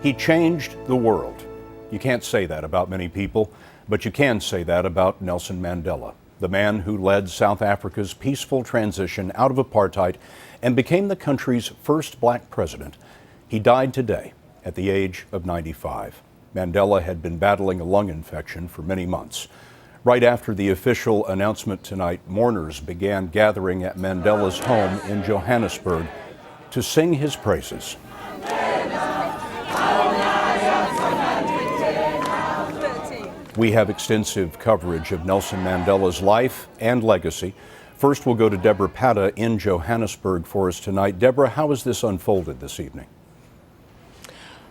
He changed the world. You can't say that about many people, but you can say that about Nelson Mandela, the man who led South Africa's peaceful transition out of apartheid and became the country's first black president. He died today at the age of 95. Mandela had been battling a lung infection for many months. Right after the official announcement tonight, mourners began gathering at Mandela's home in Johannesburg to sing his praises. We have extensive coverage of Nelson Mandela's life and legacy. First, we'll go to Debora Patta in Johannesburg for us tonight. Deborah, how has this unfolded this evening?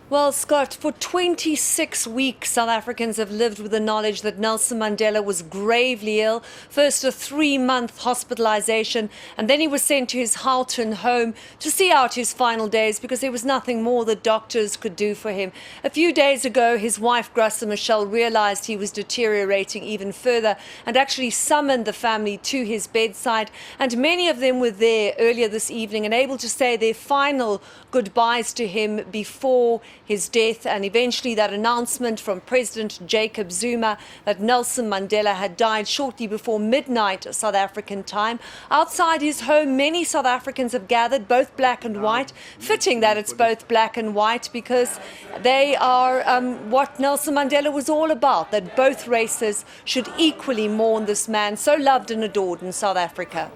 Well, Scott, for 26 weeks, South Africans have lived with the knowledge that Nelson Mandela was gravely ill. First, a 3-month hospitalization, and then he was sent to his Houghton home to see out his final days because there was nothing more the doctors could do for him. A few days ago, his wife, Graça Michelle, realized he was deteriorating even further and actually summoned the family to his bedside. And many of them were there earlier this evening and able to say their final goodbyes to him before his death, and eventually that announcement from President Jacob Zuma that Nelson Mandela had died shortly before midnight South African time. Outside his home, many South Africans have gathered, both black and white. Fitting that it's both black and white because they are what Nelson Mandela was all about, that both races should equally mourn this man so loved and adored in South Africa.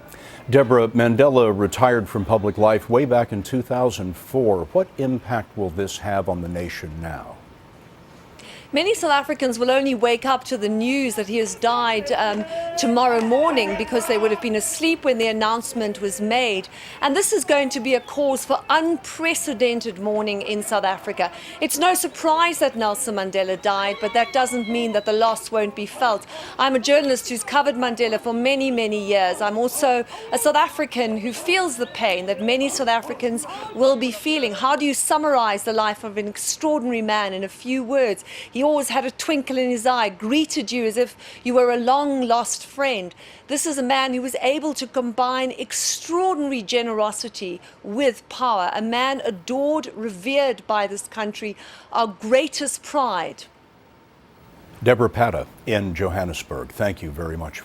Deborah, Mandela retired from public life way back in 2004. What impact will this have on the nation now? Many South Africans will only wake up to the news that he has died tomorrow morning because they would have been asleep when the announcement was made. And this is going to be a cause for unprecedented mourning in South Africa. It's no surprise that Nelson Mandela died, but that doesn't mean that the loss won't be felt. I'm a journalist who's covered Mandela for many, many years. I'm also a South African who feels the pain that many South Africans will be feeling. How do you summarize the life of an extraordinary man in a few words? He always had a twinkle in his eye, greeted you as if you were a long-lost friend. This is a man who was able to combine extraordinary generosity with power, a man adored, revered by this country, our greatest pride. Debora Patta in Johannesburg, thank you very much.